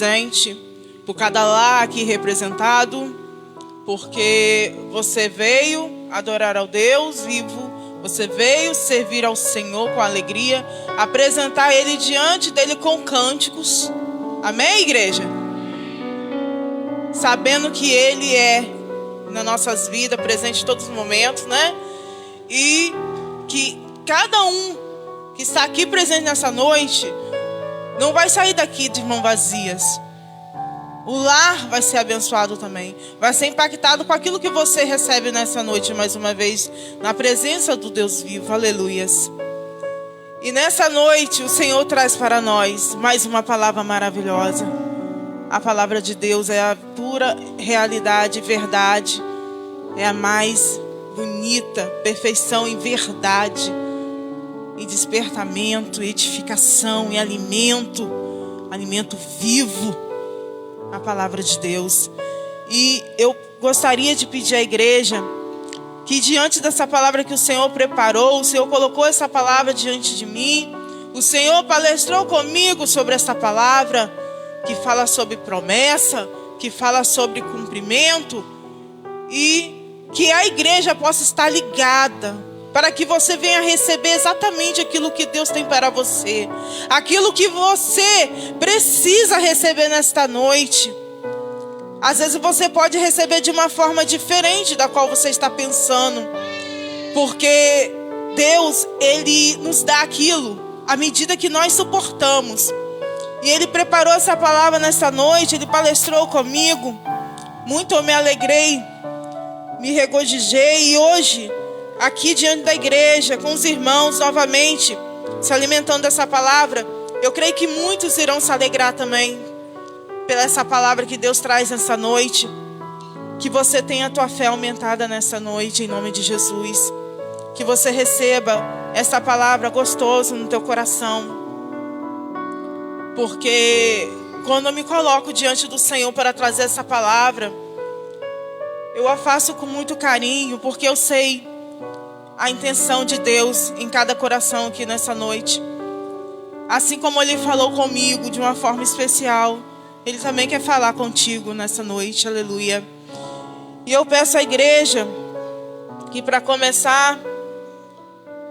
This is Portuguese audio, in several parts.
presente, por cada lar aqui representado, porque você veio adorar ao Deus vivo, você veio servir ao Senhor com alegria, apresentar Ele diante dEle com cânticos. Amém, igreja? Sabendo que Ele é nas nossas vidas, presente em todos os momentos, né? E que cada um que está aqui presente nessa noite não vai sair daqui de mãos vazias. O lar vai ser abençoado também. Vai ser impactado com aquilo que você recebe nessa noite, mais uma vez, na presença do Deus vivo. Aleluias. E nessa noite o Senhor traz para nós mais uma palavra maravilhosa. A palavra de Deus é a pura realidade, verdade. É a mais bonita, perfeição em verdade, em despertamento, edificação, em alimento vivo, a palavra de Deus. E eu gostaria de pedir à igreja que diante dessa palavra que o Senhor preparou, o Senhor colocou essa palavra diante de mim, o Senhor palestrou comigo sobre essa palavra, que fala sobre promessa, que fala sobre cumprimento, e que a igreja possa estar ligada, para que você venha receber exatamente aquilo que Deus tem para você, aquilo que você precisa receber nesta noite. Às vezes você pode receber de uma forma diferente da qual você está pensando, porque Deus, Ele nos dá aquilo à medida que nós suportamos. E Ele preparou essa palavra nesta noite, Ele palestrou comigo, muito eu me alegrei, me regozijei, e hoje, aqui diante da igreja, com os irmãos novamente, se alimentando dessa palavra, eu creio que muitos irão se alegrar também, pela essa palavra que Deus traz nessa noite. Que você tenha a tua fé aumentada nessa noite, em nome de Jesus. Que você receba essa palavra gostosa no teu coração. Porque quando eu me coloco diante do Senhor para trazer essa palavra, eu a faço com muito carinho, porque eu sei a intenção de Deus em cada coração aqui nessa noite. Assim como Ele falou comigo de uma forma especial, Ele também quer falar contigo nessa noite, aleluia. E eu peço à igreja que, para começar,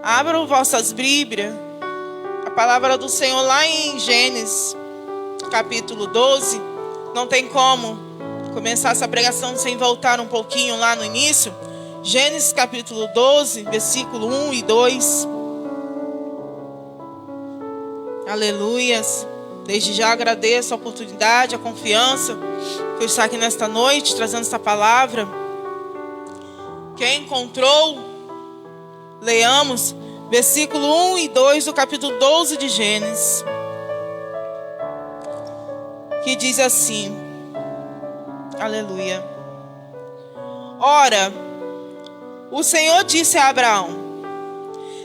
abram vossas Bíblias, a palavra do Senhor lá em Gênesis, capítulo 12. Não tem como começar essa pregação sem voltar um pouquinho lá no início. Gênesis capítulo 12, versículo 1 e 2. Aleluias. Desde já agradeço a oportunidade, a confiança que eu estou aqui nesta noite, trazendo essa palavra. Quem encontrou, leamos versículo 1 e 2 do capítulo 12 de Gênesis, que diz assim, aleluia. Ora, o Senhor disse a Abraão: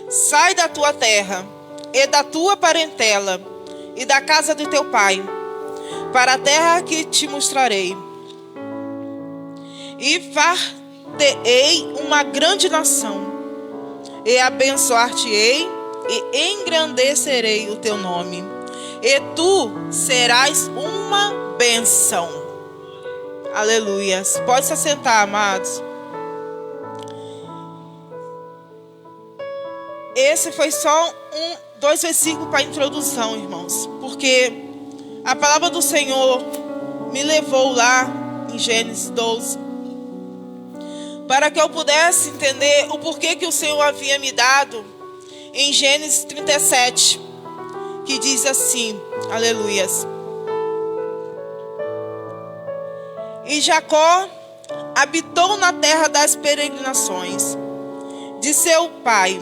sai da tua terra e da tua parentela e da casa de teu pai, para a terra que te mostrarei, e far-te-ei uma grande nação, e abençoar-te-ei e engrandecerei o teu nome, e tu serás uma bênção. Aleluias. Pode se assentar, amados. Esse foi só dois versículos para a introdução, irmãos, porque a palavra do Senhor me levou lá em Gênesis 12, para que eu pudesse entender o porquê que o Senhor havia me dado em Gênesis 37, que diz assim, aleluias. E Jacó habitou na terra das peregrinações de seu pai,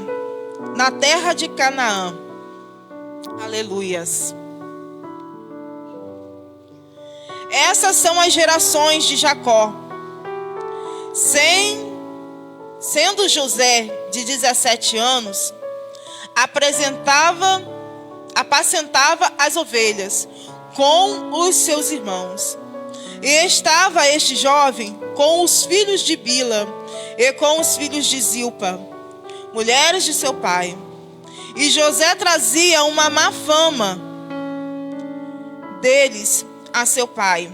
na terra de Canaã. Aleluias. Essas são as gerações de Jacó. Sendo José de 17 anos, apacentava as ovelhas com os seus irmãos. E estava este jovem com os filhos de Bila e com os filhos de Zilpa, mulheres de seu pai. E José trazia uma má fama deles a seu pai.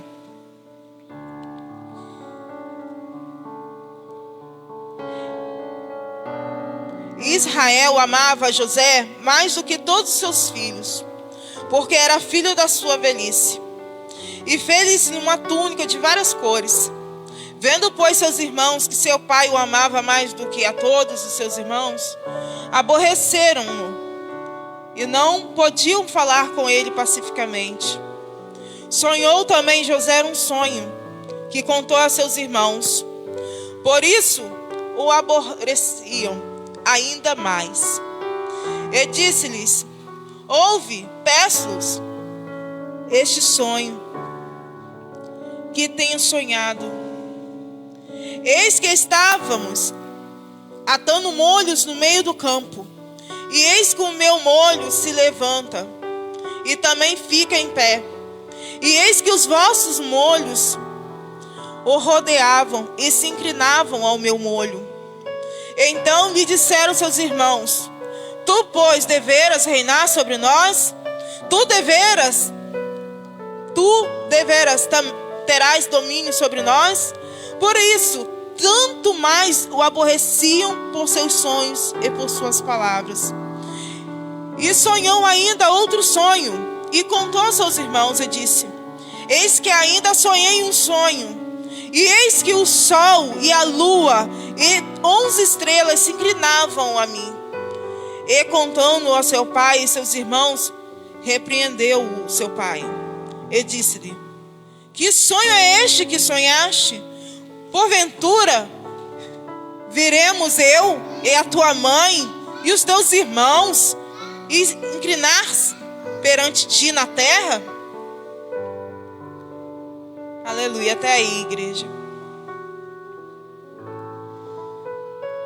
Israel amava José mais do que todos os seus filhos, porque era filho da sua velhice, e fez-lhe uma túnica de várias cores. Vendo, pois, seus irmãos que seu pai o amava mais do que a todos os seus irmãos, aborreceram-no e não podiam falar com ele pacificamente. Sonhou também José um sonho, que contou a seus irmãos. Por isso o aborreciam ainda mais. E disse-lhes: ouve, peço-vos, este sonho que tenho sonhado. Eis que estávamos atando molhos no meio do campo, e eis que o meu molho se levanta, e também fica em pé. E eis que os vossos molhos o rodeavam e se inclinavam ao meu molho. Então lhe disseram seus irmãos: tu, pois, deveras reinar sobre nós? Tu deveras terás domínio sobre nós? Por isso, tanto mais o aborreciam por seus sonhos e por suas palavras. E sonhou ainda outro sonho, e contou a seus irmãos, e disse: eis que ainda sonhei um sonho, e eis que o sol e a lua e 11 estrelas se inclinavam a mim. E contando a seu pai e seus irmãos, repreendeu o seu pai, e disse-lhe: que sonho é este que sonhaste? Porventura viremos eu e a tua mãe e os teus irmãos e inclinar-se perante ti na terra? Aleluia. Até aí, igreja.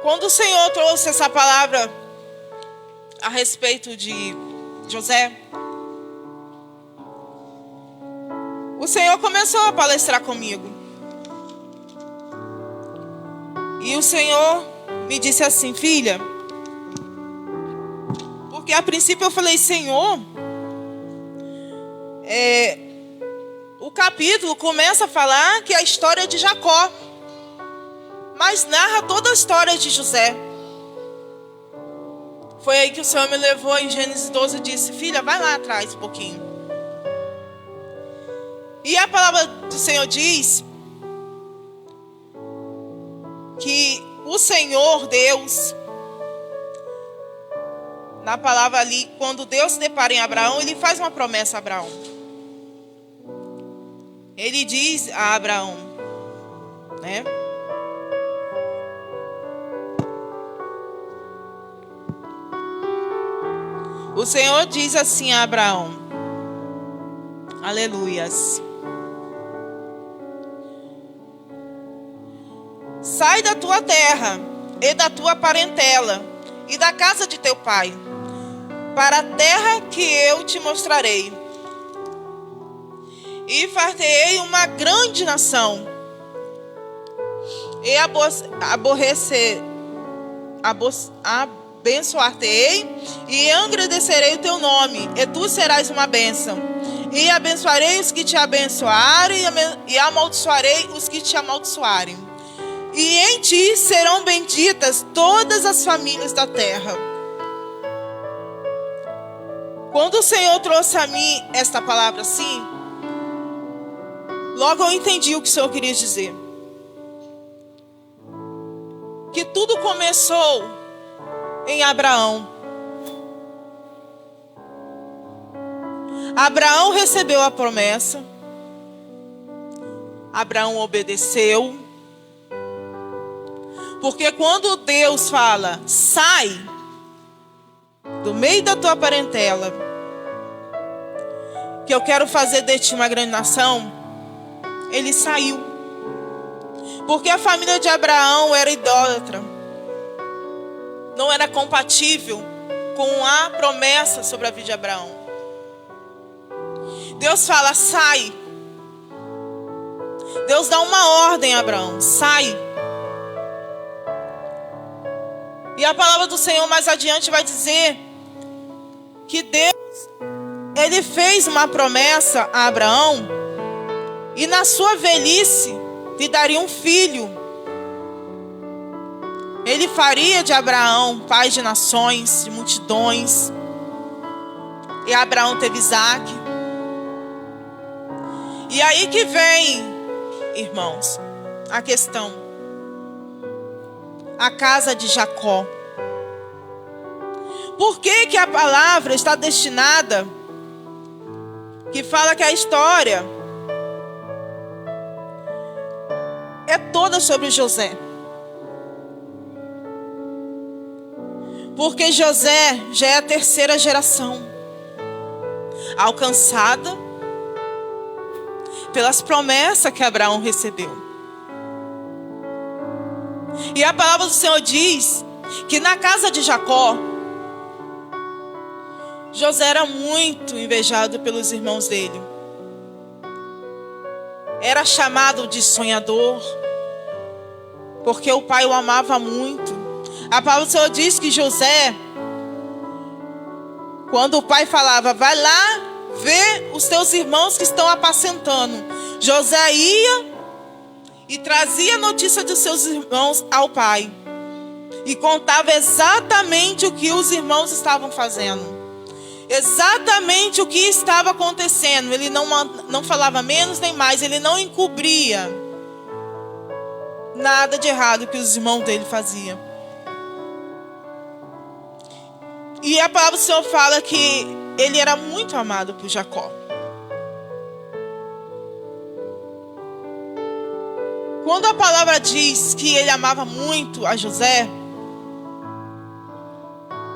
Quando o Senhor trouxe essa palavra a respeito de José, o Senhor começou a palestrar comigo. E o Senhor me disse assim: filha, porque a princípio eu falei: Senhor, o capítulo começa a falar que é a história de Jacó, mas narra toda a história de José. Foi aí que o Senhor me levou em Gênesis 12 e disse: filha, vai lá atrás um pouquinho. E a palavra do Senhor diz que o Senhor Deus, na palavra ali, quando Deus se depara em Abraão, ele faz uma promessa a Abraão. Ele diz a Abraão, né? O Senhor diz assim a Abraão, aleluias: sai da tua terra e da tua parentela e da casa de teu pai, para a terra que eu te mostrarei. E far-te-ei uma grande nação, e abençoar-te-ei, e engrandecerei o teu nome, e tu serás uma bênção. E abençoarei os que te abençoarem, e amaldiçoarei os que te amaldiçoarem. E em ti serão benditas todas as famílias da terra. Quando o Senhor trouxe a mim esta palavra assim, logo eu entendi o que o Senhor queria dizer. Que tudo começou em Abraão. Abraão recebeu a promessa. Abraão obedeceu. Porque quando Deus fala: sai do meio da tua parentela, que eu quero fazer de ti uma grande nação, ele saiu. Porque a família de Abraão era idólatra, não era compatível com a promessa sobre a vida de Abraão. Deus fala: sai. Deus dá uma ordem a Abraão: sai. E a palavra do Senhor mais adiante vai dizer que Deus, ele fez uma promessa a Abraão e na sua velhice lhe daria um filho. Ele faria de Abraão pai de nações, de multidões. E Abraão teve Isaque. E aí que vem, irmãos, a questão. A casa de Jacó. Por que que a palavra está destinada, que fala que a história é toda sobre José? Porque José já é a terceira geração, alcançada pelas promessas que Abraão recebeu. E a palavra do Senhor diz que na casa de Jacó, José era muito invejado pelos irmãos dele. Era chamado de sonhador, porque o pai o amava muito. A palavra do Senhor diz que José, quando o pai falava, vai lá ver os teus irmãos que estão apacentando, José ia e trazia notícia dos seus irmãos ao pai. E contava exatamente o que os irmãos estavam fazendo. Exatamente o que estava acontecendo. Ele não falava menos nem mais. Ele não encobria nada de errado que os irmãos dele faziam. E a palavra do Senhor fala que ele era muito amado por Jacó. Quando a palavra diz que ele amava muito a José,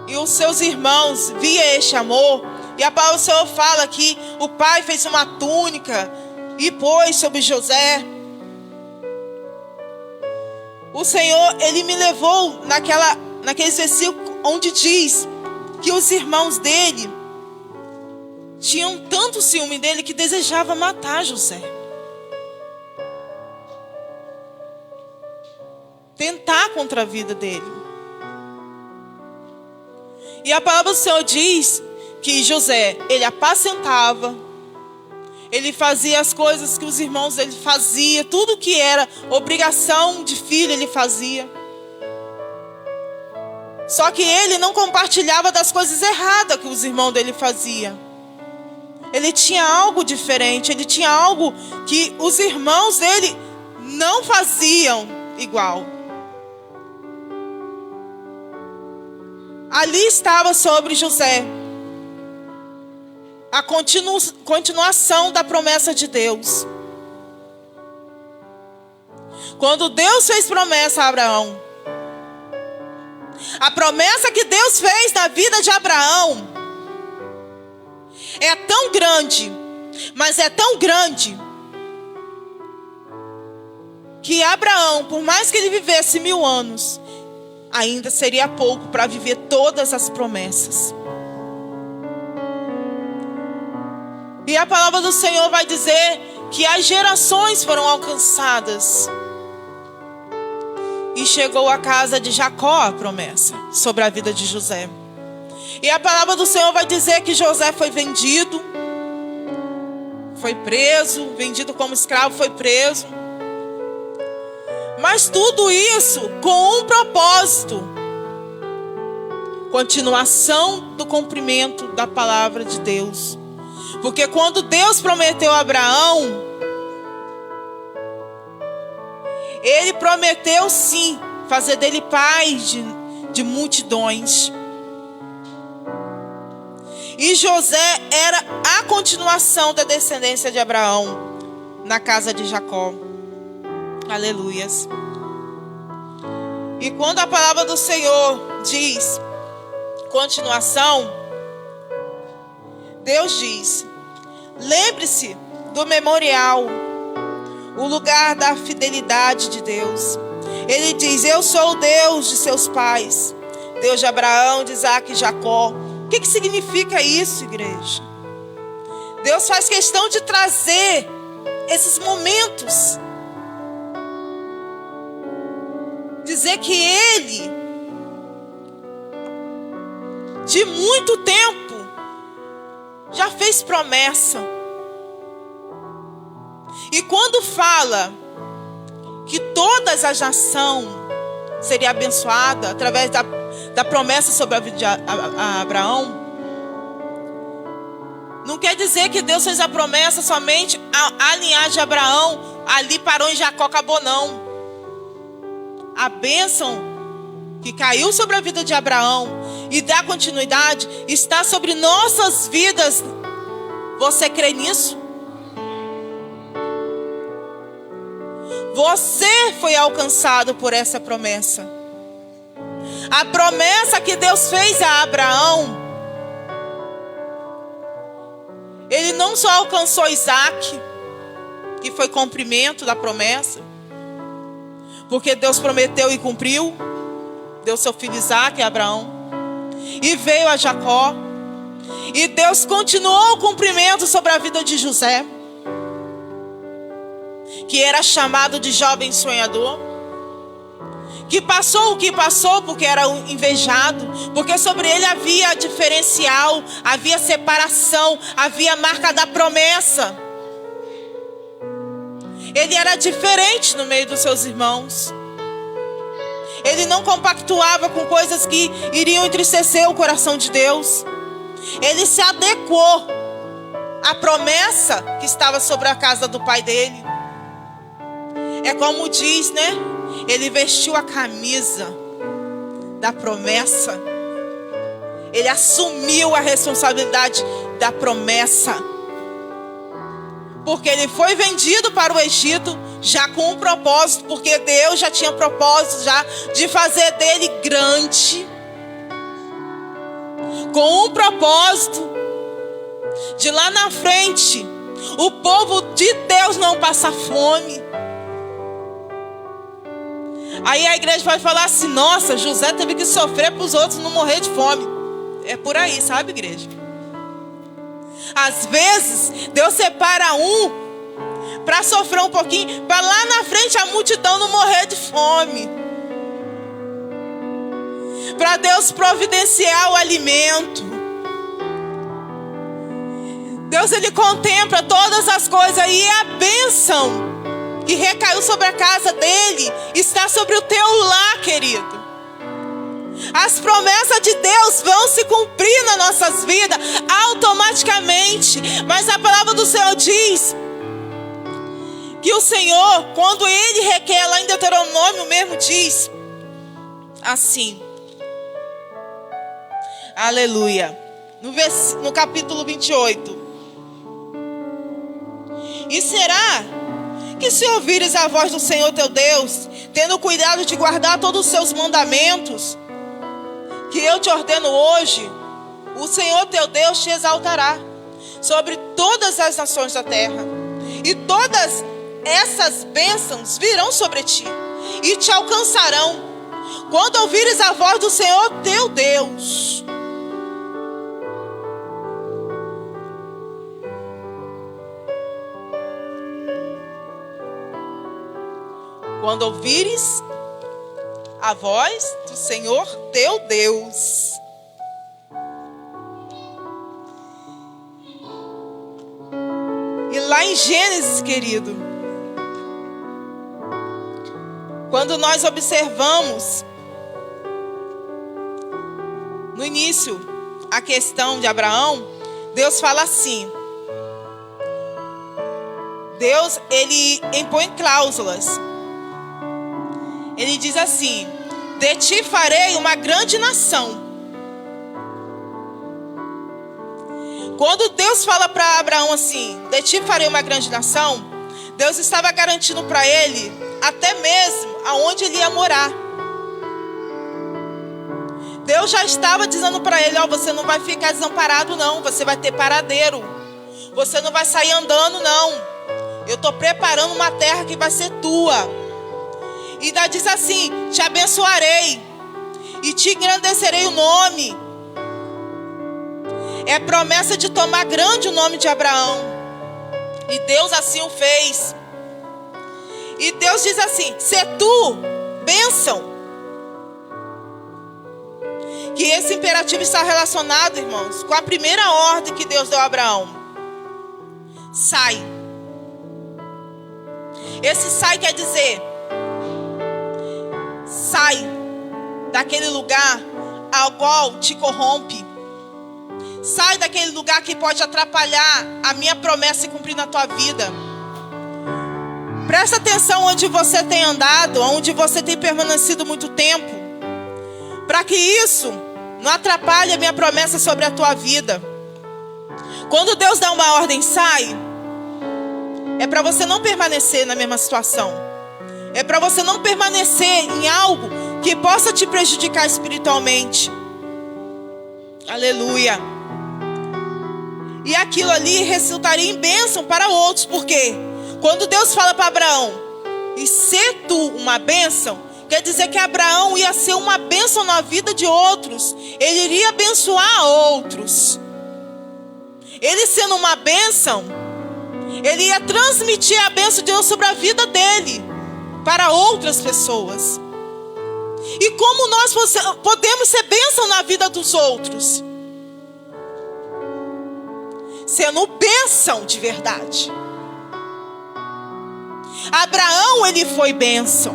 e os seus irmãos via este amor, e a palavra do Senhor fala que o pai fez uma túnica e pôs sobre José. O Senhor, ele me levou naqueles versículos onde diz que os irmãos dele tinham tanto ciúme dele que desejava matar José. Tentar contra a vida dele. E a palavra do Senhor diz que José, ele apacentava, ele fazia as coisas que os irmãos dele faziam, tudo que era obrigação de filho ele fazia. Só que ele não compartilhava das coisas erradas que os irmãos dele faziam. Ele tinha algo diferente, ele tinha algo que os irmãos dele não faziam igual. Ali estava sobre José a continuação da promessa de Deus. Quando Deus fez promessa a Abraão, a promessa que Deus fez na vida de Abraão é tão grande, mas é tão grande, que Abraão, por mais que ele vivesse 1000 anos, ainda seria pouco para viver todas as promessas. E a palavra do Senhor vai dizer que as gerações foram alcançadas. E chegou à casa de Jacó a promessa sobre a vida de José. E a palavra do Senhor vai dizer que José foi vendido, foi preso, vendido como escravo, foi preso. Mas tudo isso com um propósito: continuação do cumprimento da palavra de Deus. Porque quando Deus prometeu a Abraão, Ele prometeu sim fazer dele pai de multidões. E José era a continuação da descendência de Abraão na casa de Jacó. Aleluias. E quando a palavra do Senhor diz continuação, Deus diz: lembre-se do memorial, o lugar da fidelidade de Deus. Ele diz: eu sou o Deus de seus pais, Deus de Abraão, de Isaque e Jacó. O que significa isso, igreja? Deus faz questão de trazer esses momentos, dizer que Ele, de muito tempo, já fez promessa. E quando fala que todas as nações seriam abençoadas através da promessa sobre a vida de Abraão, não quer dizer que Deus fez a promessa somente a linhagem de Abraão, ali parou em Jacó, acabou, não. A bênção que caiu sobre a vida de Abraão e dá continuidade está sobre nossas vidas. Você crê nisso? Você foi alcançado por essa promessa. A promessa que Deus fez a Abraão, ele não só alcançou Isaac, que foi cumprimento da promessa, porque Deus prometeu e cumpriu, deu seu filho Isaac a Abraão, e veio a Jacó, e Deus continuou o cumprimento sobre a vida de José, que era chamado de jovem sonhador, que passou o que passou porque era invejado, porque sobre ele havia diferencial, havia separação, havia marca da promessa. Ele era diferente no meio dos seus irmãos. Ele não compactuava com coisas que iriam entristecer o coração de Deus. Ele se adequou à promessa que estava sobre a casa do pai dele. É como diz, né? Ele vestiu a camisa da promessa. Ele assumiu a responsabilidade da promessa. Porque ele foi vendido para o Egito já com um propósito. Porque Deus já tinha propósito já de fazer dele grande. Com um propósito de lá na frente o povo de Deus não passar fome. Aí a igreja vai falar assim: nossa, José teve que sofrer para os outros não morrer de fome. É por aí, sabe, igreja? Às vezes Deus separa um para sofrer um pouquinho, para lá na frente a multidão não morrer de fome, para Deus providenciar o alimento. Deus, ele contempla todas as coisas, e a bênção que recaiu sobre a casa dele está sobre o teu lar, querido. As promessas de Deus vão se cumprir nas nossas vidas automaticamente. Mas a palavra do Senhor diz que o Senhor, quando ele requer, lá em Deuteronômio mesmo diz assim, aleluia, no capítulo 28: e será que se ouvires a voz do Senhor teu Deus, tendo cuidado de guardar todos os seus mandamentos, que eu te ordeno hoje, o Senhor teu Deus te exaltará sobre todas as nações da terra, e todas essas bênçãos virão sobre ti, e te alcançarão, quando ouvires a voz do Senhor teu Deus. Quando ouvires a voz do Senhor teu Deus. E lá em Gênesis, querido, quando nós observamos no início a questão de Abraão, Deus fala assim: Deus, ele impõe cláusulas. Ele diz assim: de ti farei uma grande nação. Quando Deus fala para Abraão assim: de ti farei uma grande nação, Deus estava garantindo para ele até mesmo aonde ele ia morar. Deus já estava dizendo para ele: ó, você não vai ficar desamparado não, você vai ter paradeiro. Você não vai sair andando não. Eu estou preparando uma terra que vai ser tua. E ainda diz assim: te abençoarei e te engrandecerei o nome. É promessa de tomar grande o nome de Abraão. E Deus assim o fez. E Deus diz assim: se tu, bênção. Que esse imperativo está relacionado, irmãos, com a primeira ordem que Deus deu a Abraão: sai. Esse sai quer dizer: sai daquele lugar ao qual te corrompe. Sai daquele lugar que pode atrapalhar a minha promessa e cumprir na tua vida. Presta atenção onde você tem andado, onde você tem permanecido muito tempo, para que isso não atrapalhe a minha promessa sobre a tua vida. Quando Deus dá uma ordem, sai, é para você não permanecer na mesma situação. É para você não permanecer em algo que possa te prejudicar espiritualmente. Aleluia. E aquilo ali resultaria em bênção para outros. Por quê? Quando Deus fala para Abraão: e ser tu uma bênção, quer dizer que Abraão ia ser uma bênção na vida de outros. Ele iria abençoar outros. Ele sendo uma bênção, ele ia transmitir a bênção de Deus sobre a vida dele para outras pessoas. E como nós podemos ser bênção na vida dos outros? Sendo bênção de verdade. Abraão, ele foi bênção.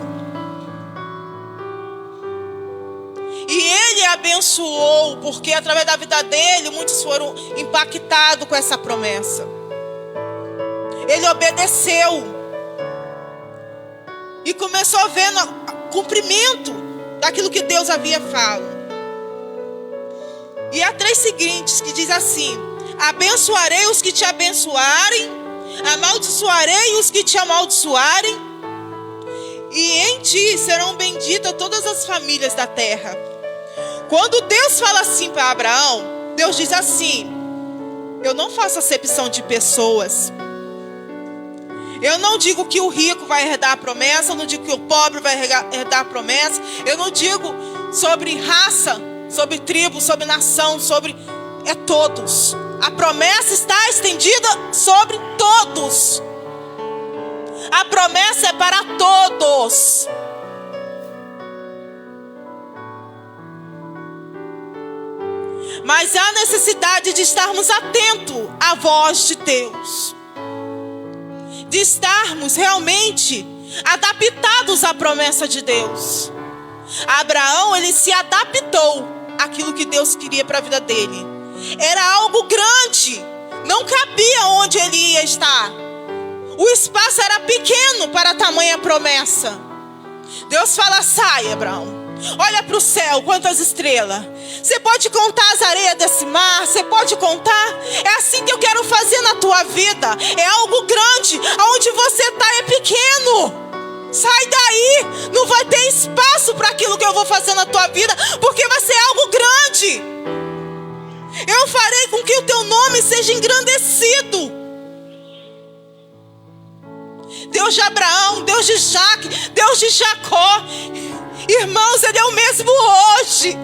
E ele abençoou, porque através da vida dele, muitos foram impactados com essa promessa. Ele obedeceu. E começou a ver o cumprimento daquilo que Deus havia falado. E há 3 seguintes que diz assim: abençoarei os que te abençoarem, amaldiçoarei os que te amaldiçoarem, e em ti serão benditas todas as famílias da terra. Quando Deus fala assim para Abraão, Deus diz assim: eu não faço acepção de pessoas. Eu não digo que o rico vai herdar a promessa, eu não digo que o pobre vai herdar a promessa, eu não digo sobre raça, sobre tribo, sobre nação, sobre... é todos. A promessa está estendida sobre todos. A promessa é para todos. Mas há necessidade de estarmos atentos à voz de Deus. De estarmos realmente adaptados à promessa de Deus. Abraão, ele se adaptou àquilo que Deus queria para a vida dele. Era algo grande, não cabia onde ele ia estar. O espaço era pequeno para tamanha promessa. Deus fala: sai, Abraão. Olha para o céu, quantas estrelas. Você pode contar as areias desse mar? Você pode contar? É assim que eu quero fazer na tua vida. É algo grande. Aonde você está é pequeno. Sai daí. Não vai ter espaço para aquilo que eu vou fazer na tua vida, porque vai ser algo grande. Eu farei com que o teu nome seja engrandecido. Deus de Abraão, Deus de Isaac, Deus de Jacó. Irmãos, Ele é o mesmo hoje.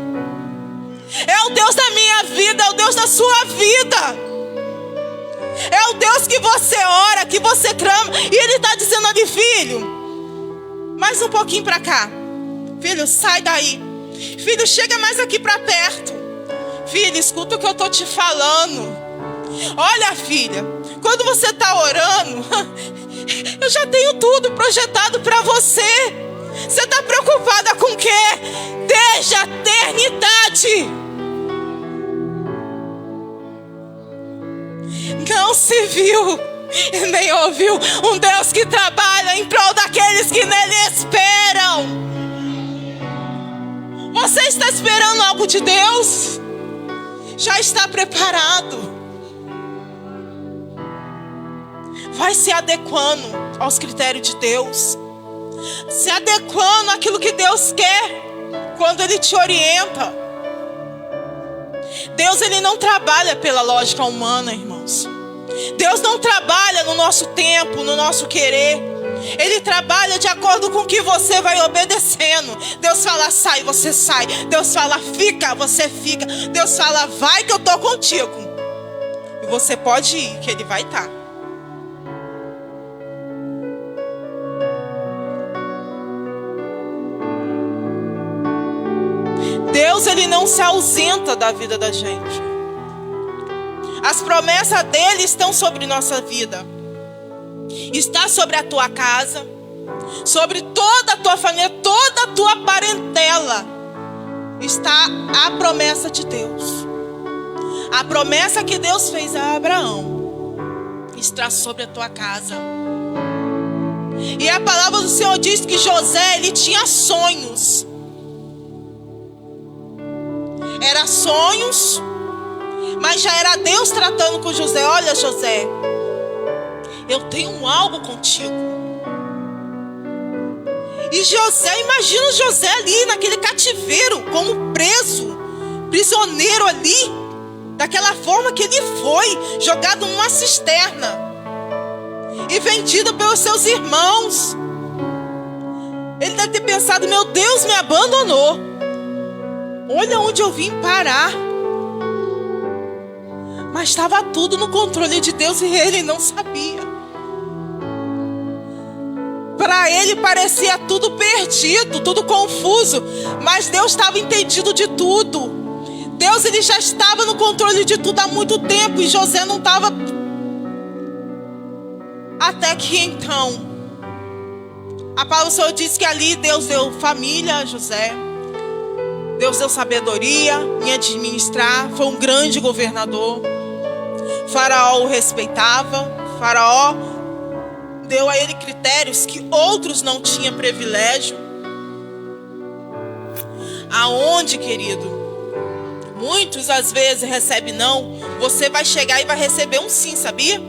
É o Deus da minha vida, é o Deus da sua vida. É o Deus que você ora, que você clama. E Ele está dizendo ali: filho, mais um pouquinho para cá. Filho, sai daí. Filho, chega mais aqui para perto. Filho, escuta o que eu estou te falando. Olha, filha, quando você está orando, eu já tenho tudo projetado para você. Você está preocupada com o quê? Desde a eternidade. Não se viu e nem ouviu um Deus que trabalha em prol daqueles que nele esperam. Você está esperando algo de Deus? Já está preparado. Vai se adequando aos critérios de Deus. Se adequando àquilo que Deus quer quando Ele te orienta. Deus, Ele não trabalha pela lógica humana, irmãos. Deus não trabalha no nosso tempo, no nosso querer. Ele trabalha de acordo com o que você vai obedecendo. Deus fala: sai, você sai. Deus fala: fica, você fica. Deus fala: vai que eu estou contigo. E você pode ir, que Ele vai estar. Deus, Ele não se ausenta da vida da gente. As promessas dele estão sobre nossa vida. está sobre a tua casa, sobre toda a tua família, toda a tua parentela. Está a promessa de Deus. A promessa que Deus fez a Abraão está sobre a tua casa. E a palavra do Senhor diz que José, ele tinha sonhos. Era sonhos, mas já era Deus tratando com José. Olha, José, eu tenho algo contigo. E José, imagina José ali naquele cativeiro, como preso, prisioneiro ali, daquela forma que ele foi, jogado numa cisterna e vendido pelos seus irmãos. Ele deve ter pensado: meu Deus me abandonou. Olha onde eu vim parar. Mas estava tudo no controle de Deus e ele não sabia. Para ele parecia tudo perdido, tudo confuso, mas Deus estava entendido de tudo. Deus, ele já estava no controle de tudo há muito tempo e José não estava. Até que então, a palavra do Senhor diz que ali Deus deu família a José. Deus deu sabedoria em administrar. Foi um grande governador. Faraó o respeitava. Faraó deu a ele critérios que outros não tinham privilégio. Aonde, querido, muitos às vezes recebem não, você vai chegar e vai receber um sim, sabia?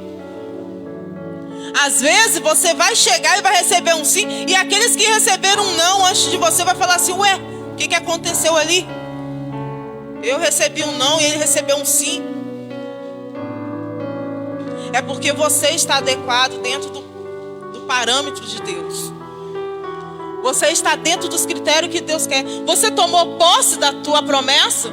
Às vezes você vai chegar e vai receber um sim, e aqueles que receberam um não antes de você vai falar assim: ué, o que aconteceu ali? Eu recebi um não e ele recebeu um sim. É porque você está adequado dentro do parâmetro de Deus. Você está dentro dos critérios que Deus quer. Você tomou posse da tua promessa?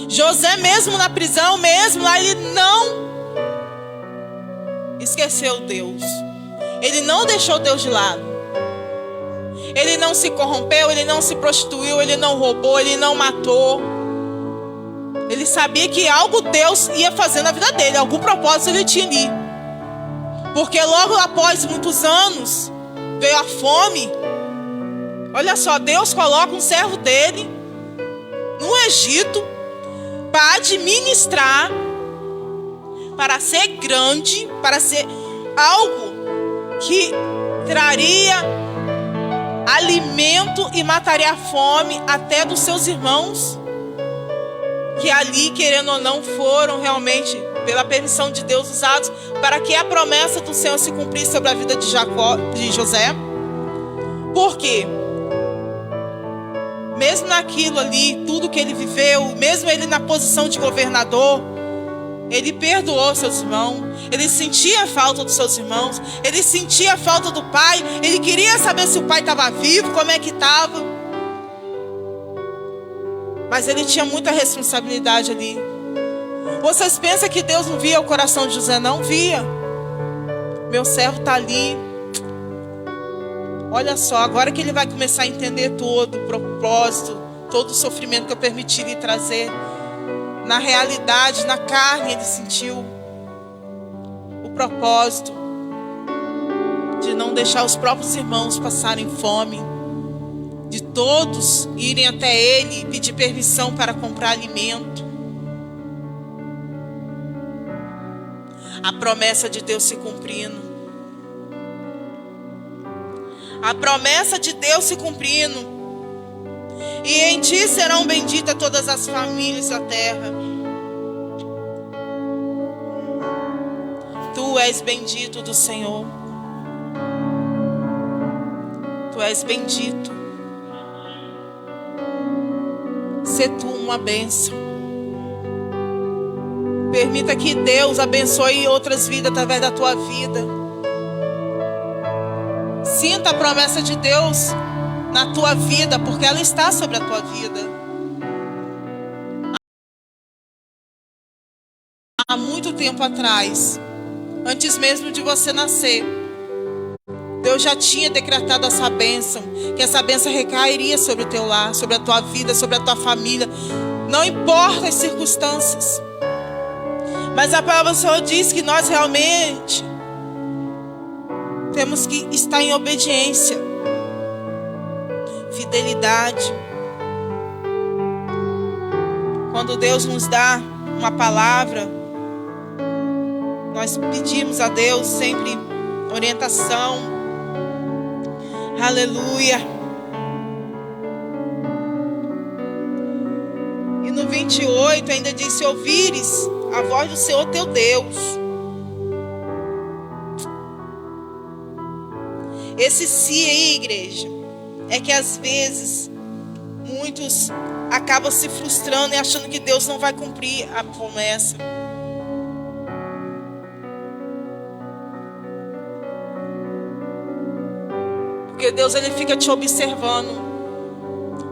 José, mesmo na prisão, mesmo lá, ele não esqueceu Deus. Ele não deixou Deus de lado. Ele não se corrompeu, ele não se prostituiu, ele não roubou, ele não matou. Ele sabia que algo Deus ia fazer na vida dele, algum propósito ele tinha ali. Porque logo após muitos anos veio a fome. Olha só, Deus coloca um servo dele no Egito para administrar, para ser grande, para ser algo que traria alimento e mataria a fome até dos seus irmãos, que ali, querendo ou não, foram realmente, pela permissão de Deus, usados para que a promessa do Senhor se cumprisse sobre a vida de José. Por quê? Mesmo naquilo ali, tudo que ele viveu, mesmo ele na posição de governador, ele perdoou seus irmãos, ele sentia a falta dos seus irmãos, ele sentia a falta do pai, ele queria saber se o pai estava vivo, como é que estava. Mas ele tinha muita responsabilidade ali. Vocês pensam que Deus não via o coração de José? Não via. Meu servo está ali. Olha só, agora que ele vai começar a entender todo o propósito, todo o sofrimento que eu permiti lhe trazer. Na realidade, na carne, ele sentiu o propósito de não deixar os próprios irmãos passarem fome, de todos irem até ele e pedir permissão para comprar alimento. A promessa de Deus se cumprindo. A promessa de Deus se cumprindo. E em ti serão benditas todas as famílias da terra. Tu és bendito do Senhor. Tu és bendito. Sê tu uma bênção. Permita que Deus abençoe outras vidas através da tua vida. Sinta a promessa de Deus na tua vida, porque ela está sobre a tua vida. Há muito tempo atrás, antes mesmo de você nascer, Deus já tinha decretado essa bênção, que essa bênção recairia sobre o teu lar, sobre a tua vida, sobre a tua família. Não importa as circunstâncias, Mas a palavra do Senhor diz que nós realmente temos que estar em obediência, fidelidade. Quando Deus nos dá uma palavra, nós pedimos a Deus sempre orientação. Aleluia. E no 28 ainda diz: se ouvires a voz do Senhor teu Deus. Esse se aí, igreja, é que às vezes muitos acabam se frustrando e achando que Deus não vai cumprir a promessa. Porque Deus, ele fica te observando.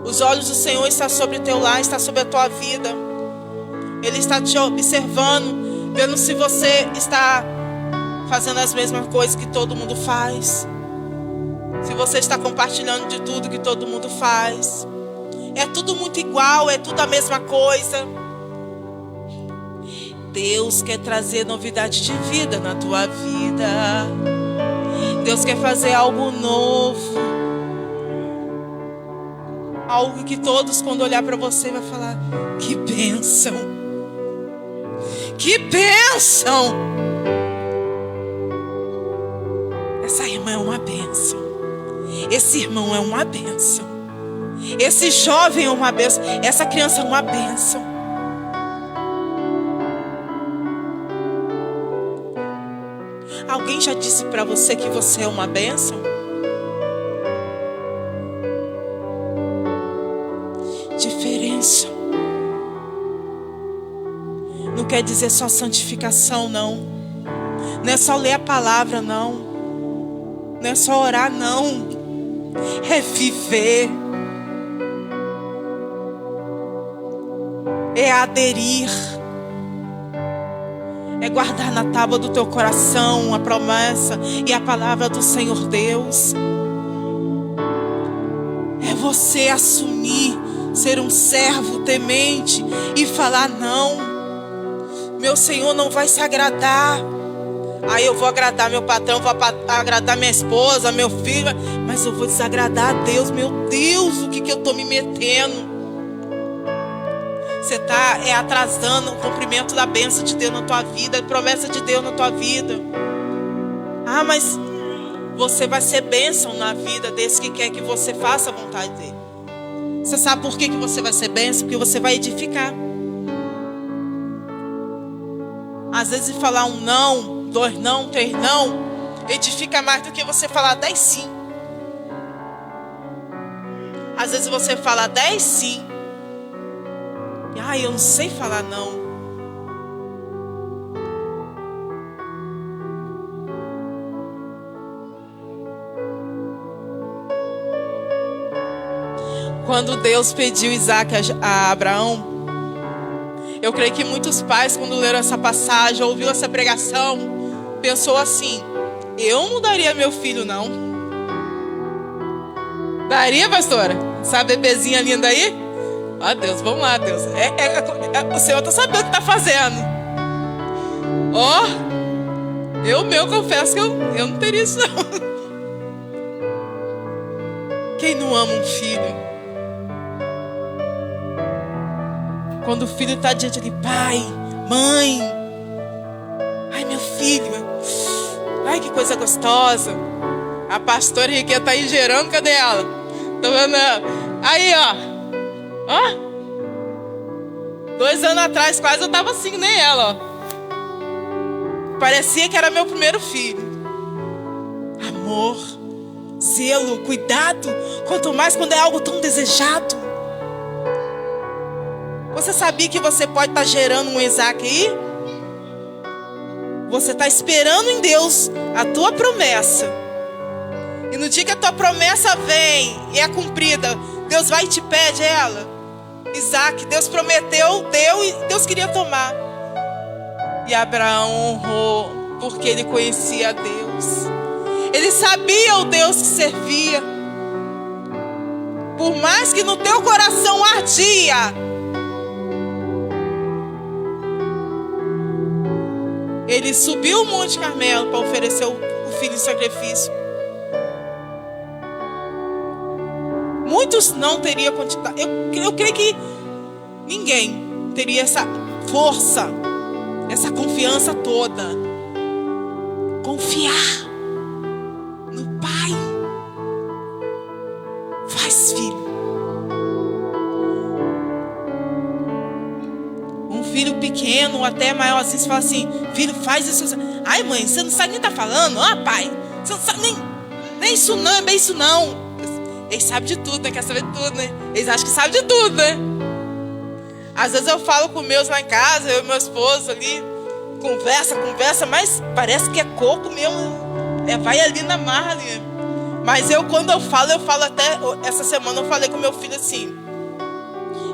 Os olhos do Senhor estão sobre o teu lar, está sobre a tua vida. Ele está te observando, vendo se você está fazendo as mesmas coisas que todo mundo faz. Se você está compartilhando de tudo que todo mundo faz. É tudo muito igual, é tudo a mesma coisa. Deus quer trazer novidade de vida na tua vida. Deus quer fazer algo novo. Algo que todos, quando olhar para você, vai falar: que bênção! Que bênção! Essa irmã é uma bênção. Esse irmão é uma bênção. Esse jovem é uma bênção. Essa criança é uma bênção. Alguém já disse para você que você é uma bênção? Diferença. Não quer dizer só santificação, não. Não é só ler a palavra, não. Não é só orar, não. É viver. É aderir. É guardar na tábua do teu coração a promessa e a palavra do Senhor Deus. É você assumir, ser um servo temente e falar: não, meu Senhor não vai se agradar. Aí eu vou agradar meu patrão, vou agradar minha esposa, meu filho, mas eu vou desagradar a Deus. Meu Deus, o que eu estou me metendo? Você está atrasando o cumprimento da bênção de Deus na tua vida, a promessa de Deus na tua vida. Ah, mas você vai ser bênção na vida desse que quer que você faça a vontade dele. Você sabe por que você vai ser bênção? Porque você vai edificar. Às vezes falar um não, 2 não, 3 não, edifica mais do que você falar 10 sim. Às vezes você fala 10 sim. Eu não sei falar não. Quando Deus pediu Isaac a Abraão, eu creio que muitos pais, quando leram essa passagem, ouviu essa pregação, pensou assim: eu não daria meu filho, não. Daria, pastora? Essa bebezinha linda aí? Ah, Deus, vamos lá, Deus. O Senhor está sabendo o que está fazendo. Eu confesso que eu não teria isso, não. Quem não ama um filho? Quando o filho está diante de pai, mãe. Ai, meu filho. Ai, que coisa gostosa. A pastora Riqueta está aí gerando, cadê ela? Tô vendo ela. Aí, ó. 2 anos atrás quase eu tava assim, nem ela, ó. Parecia que era meu primeiro filho. Amor, zelo, cuidado, quanto mais quando é algo tão desejado. Você sabia que você pode estar gerando um Isaac aí? Você está esperando em Deus a tua promessa. E no dia que a tua promessa vem e é cumprida, Deus vai e te pede ela. Isaac, Deus prometeu, deu e Deus queria tomar. E Abraão honrou, porque ele conhecia a Deus. Ele sabia o Deus que servia. Por mais que no teu coração ardia, Ele subiu o Monte Carmelo para oferecer o filho em sacrifício. Muitos não teriam continuado. Eu creio que ninguém teria essa força, essa confiança toda. Confiar no Pai. Faz, filho. Um filho pequeno ou até maiorzinho, você fala assim: filho, faz isso. Ai, mãe, você não sabe nem estar falando? Ah, pai, você não sabe nem isso não, é bem isso não. Eles sabem de tudo, né? Quer saber de tudo, né? Eles acham que sabem de tudo, né? Às vezes eu falo com meus lá em casa, eu e meu esposo ali, conversa, mas parece que é coco mesmo. Vai ali na marra ali. Mas quando eu falo até, essa semana eu falei com meu filho assim.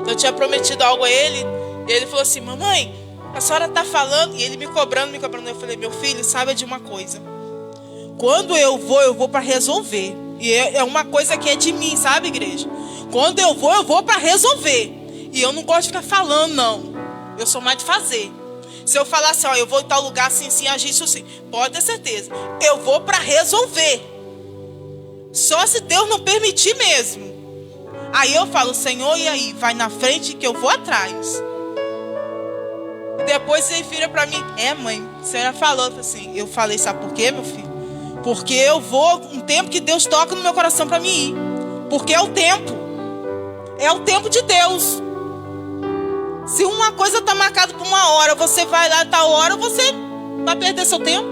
Eu tinha prometido algo a ele, e ele falou assim: mamãe, a senhora tá falando, e ele me cobrando. Eu falei: meu filho, saiba de uma coisa. Quando eu vou para resolver. E é uma coisa que é de mim, sabe, igreja? Quando eu vou para resolver. E eu não gosto de ficar falando, não. Eu sou mais de fazer. Se eu falar assim, ó, eu vou em tal lugar assim, agir isso assim, pode ter certeza. Eu vou para resolver. Só se Deus não permitir mesmo. Aí eu falo: Senhor, e aí? Vai na frente que eu vou atrás. E depois ele vira para mim: mãe, a senhora falou assim. Eu falei: sabe por quê, meu filho? Porque eu vou um tempo que Deus toca no meu coração para mim ir. Porque é o tempo. É o tempo de Deus. Se uma coisa está marcada por uma hora, você vai lá tal hora, você vai perder seu tempo.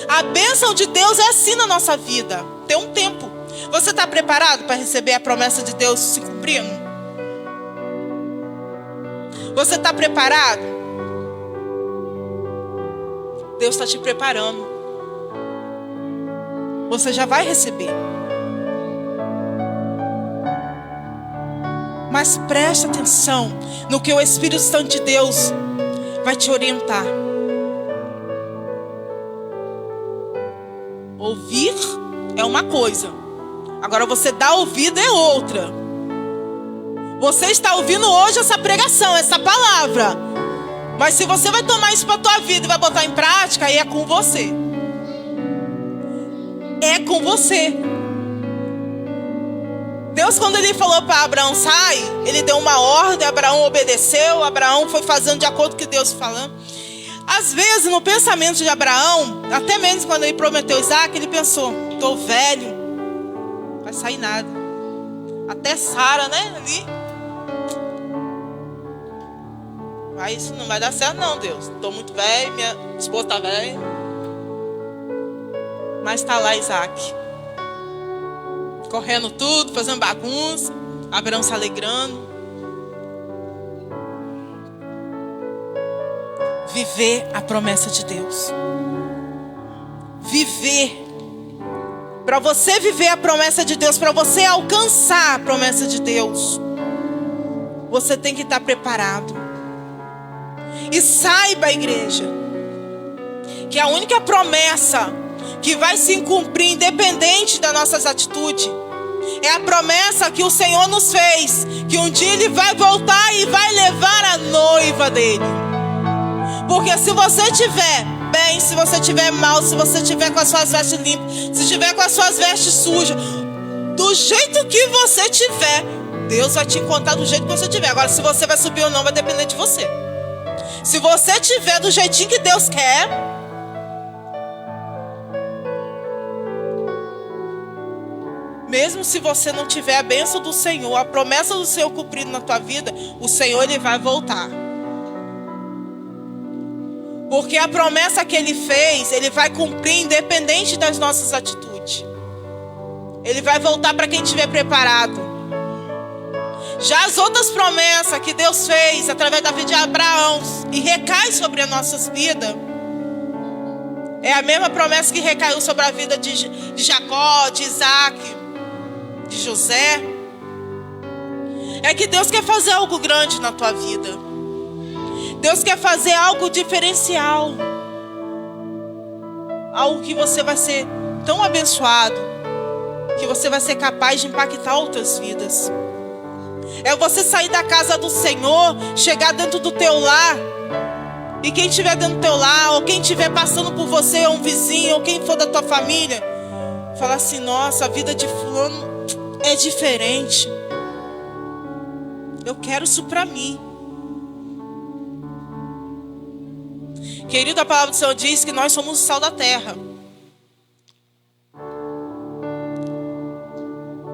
A bênção de Deus é assim na nossa vida. Tem um tempo. Você está preparado para receber a promessa de Deus se cumprindo? Você está preparado? Deus está te preparando. Você já vai receber. Mas presta atenção no que o Espírito Santo de Deus vai te orientar. Ouvir é uma coisa. Agora você dar ouvido é outra. Você está ouvindo hoje essa pregação, essa palavra. Mas se você vai tomar isso para a tua vida e vai botar em prática, aí é com você. É com você. Deus, quando ele falou para Abraão: sai, ele deu uma ordem, Abraão obedeceu, Abraão foi fazendo de acordo com o que Deus falando. Às vezes, no pensamento de Abraão, até mesmo quando ele prometeu Isaac, ele pensou: estou velho, não vai sair nada. Até Sara, né, ali. Isso não vai dar certo não, Deus. Estou muito velho, minha esposa está velha. Mas está lá Isaac. Correndo tudo, fazendo bagunça. Abraão se alegrando. Viver a promessa de Deus. Viver. Para você viver a promessa de Deus, para você alcançar a promessa de Deus, você tem que estar preparado. E saiba, igreja, que a única promessa que vai se cumprir independente das nossas atitudes é a promessa que o Senhor nos fez, que um dia Ele vai voltar e vai levar a noiva dele. Porque se você estiver bem, se você estiver mal, se você estiver com as suas vestes limpas, se estiver com as suas vestes sujas, do jeito que você estiver, Deus vai te encontrar do jeito que você estiver. Agora, se você vai subir ou não, vai depender de você. Se você estiver do jeitinho que Deus quer, mesmo se você não tiver a bênção do Senhor, a promessa do Senhor cumprida na tua vida, o Senhor Ele vai voltar. Porque a promessa que Ele fez, Ele vai cumprir independente das nossas atitudes. Ele vai voltar para quem estiver preparado. Já as outras promessas que Deus fez através da vida de Abraão e recai sobre as nossas vidas, é a mesma promessa que recaiu sobre a vida de Jacó, de Isaac, de José. É que Deus quer fazer algo grande na tua vida. Deus quer fazer algo diferencial. Algo que você vai ser tão abençoado, que você vai ser capaz de impactar outras vidas. É você sair da casa do Senhor, chegar dentro do teu lar E quem estiver dentro do teu lar, ou quem estiver passando por você, ou um vizinho, ou quem for da tua família, fala assim: nossa, a vida de fulano é diferente. Eu quero isso para mim. Querido, a palavra do Senhor diz que nós somos o sal da terra.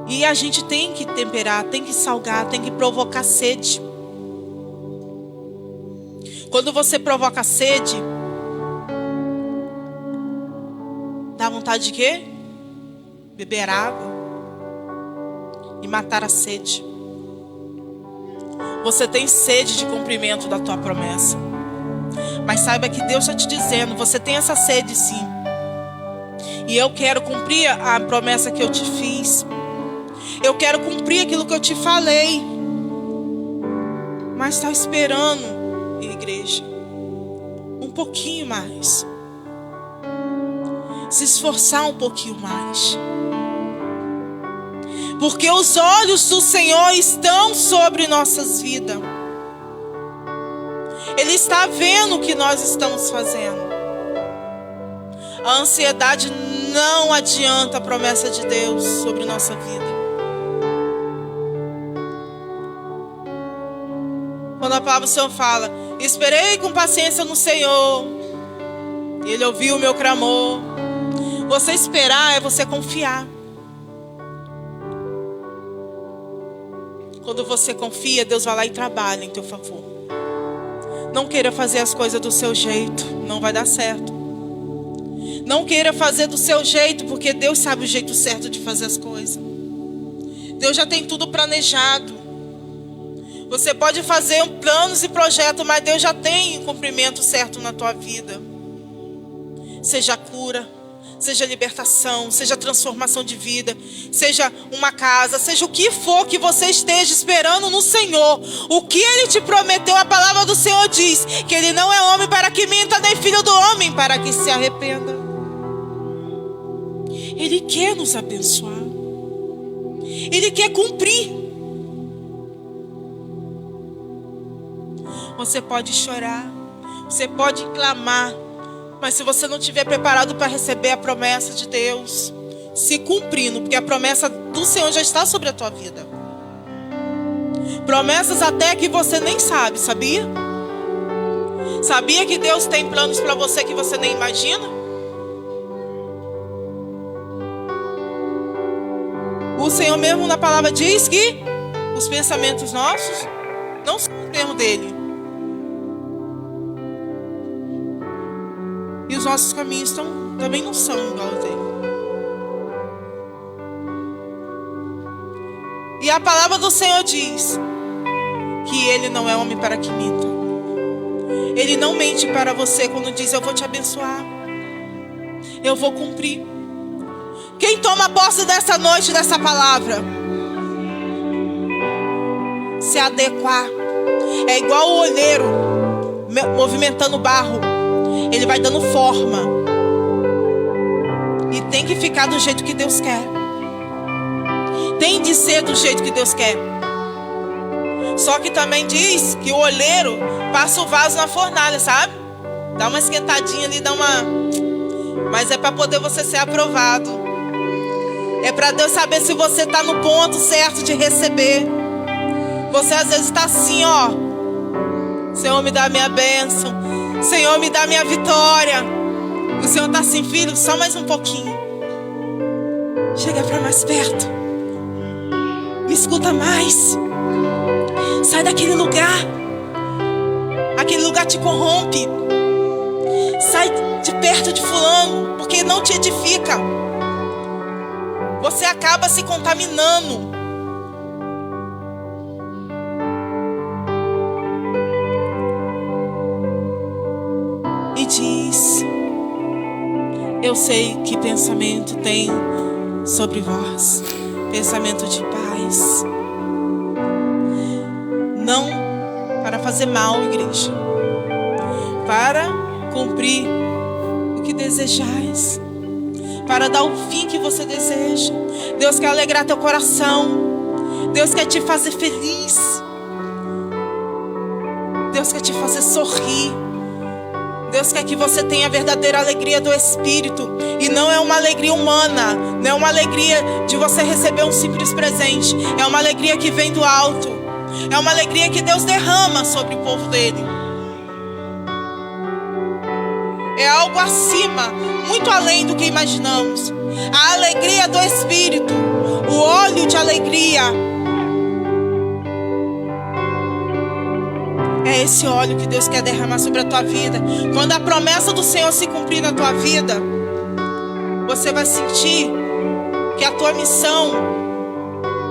E a gente tem que temperar, tem que salgar, tem que provocar sede. Quando você provoca sede, dá vontade de quê? Beber água e matar a sede. Você tem sede de cumprimento da tua promessa. Mas saiba que Deus está te dizendo, você tem essa sede sim. E eu quero cumprir a promessa que eu te fiz. Eu quero cumprir aquilo que eu te falei. Mas está esperando, igreja, um pouquinho mais. Se esforçar um pouquinho mais. Porque os olhos do Senhor estão sobre nossas vidas. Ele está vendo o que nós estamos fazendo. A ansiedade não adianta a promessa de Deus sobre nossa vida. Quando a palavra do Senhor fala: esperei com paciência no Senhor, e Ele ouviu o meu clamor. Você esperar é você confiar. Quando você confia, Deus vai lá e trabalha em teu favor. Não queira fazer as coisas do seu jeito, não vai dar certo. Não queira fazer do seu jeito, porque Deus sabe o jeito certo de fazer as coisas. Deus já tem tudo planejado. Você pode fazer planos e projetos, mas Deus já tem o cumprimento certo na tua vida. Seja cura, seja libertação, seja transformação de vida, seja uma casa, seja o que for que você esteja esperando no Senhor. O que Ele te prometeu, a palavra do Senhor diz que Ele não é homem para que minta, nem filho do homem para que se arrependa. Ele quer nos abençoar. Ele quer cumprir. Você pode chorar, você pode clamar, mas se você não estiver preparado para receber a promessa de Deus, se cumprindo, porque a promessa do Senhor já está sobre a tua vida. Promessas até que você nem sabe, sabia? Sabia que Deus tem planos para você que você nem imagina? O Senhor mesmo na palavra diz que os pensamentos nossos não são o mesmo dele. E os nossos caminhos também não são igual ao dele. E a palavra do Senhor diz que Ele não é homem para que minta. Ele não mente para você quando diz: eu vou te abençoar, eu vou cumprir. Quem toma posse dessa noite, dessa palavra, se adequar. É igual o olheiro movimentando o barro. Ele vai dando forma. E tem que ficar do jeito que Deus quer. Tem de ser do jeito que Deus quer. Só que também diz que o olheiro passa o vaso na fornalha, sabe? Dá uma esquentadinha ali, mas é para poder você ser aprovado. É para Deus saber se você está no ponto certo de receber. Você às vezes está assim, ó: Senhor, me dá a minha bênção. Senhor, me dá a minha vitória. O Senhor está assim: filho, só mais um pouquinho. Chega para mais perto. Me escuta mais. Sai daquele lugar. Aquele lugar te corrompe. Sai de perto de fulano, porque não te edifica. Você acaba se contaminando. E diz: eu sei que pensamento tem sobre vós, pensamento de paz, não para fazer mal, igreja, para cumprir o que desejais, para dar o fim que você deseja. Deus quer alegrar teu coração. Deus quer te fazer feliz. Deus quer te fazer sorrir. Deus quer que você tenha a verdadeira alegria do Espírito. E não é uma alegria humana. Não é uma alegria de você receber um simples presente. É uma alegria que vem do alto. É uma alegria que Deus derrama sobre o povo dele. É algo acima, muito além do que imaginamos. A alegria do Espírito. O óleo de alegria. É esse óleo que Deus quer derramar sobre a tua vida. Quando a promessa do Senhor se cumprir na tua vida, você vai sentir que a tua missão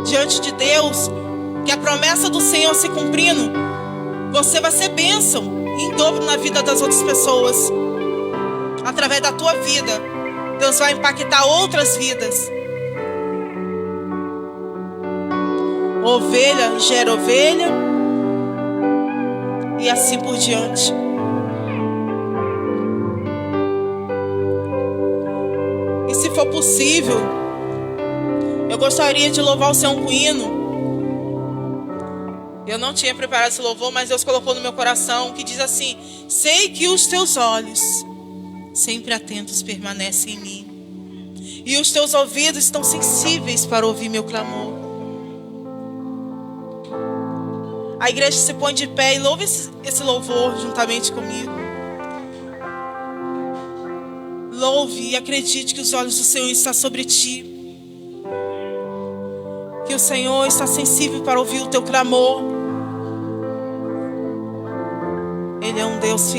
diante de Deus, que a promessa do Senhor se cumprindo, você vai ser bênção em dobro na vida das outras pessoas. Através da tua vida, Deus vai impactar outras vidas. Ovelha gera ovelha. E assim por diante. E se for possível, eu gostaria de louvar o Senhor com um hino. Eu não tinha preparado esse louvor, mas Deus colocou no meu coração, que diz assim: sei que os teus olhos sempre atentos permanecem em mim, e os teus ouvidos estão sensíveis para ouvir meu clamor. A igreja se põe de pé e louva esse louvor juntamente comigo. Louve e acredite que os olhos do Senhor estão sobre ti. Que o Senhor está sensível para ouvir o teu clamor. Ele é um Deus fiel.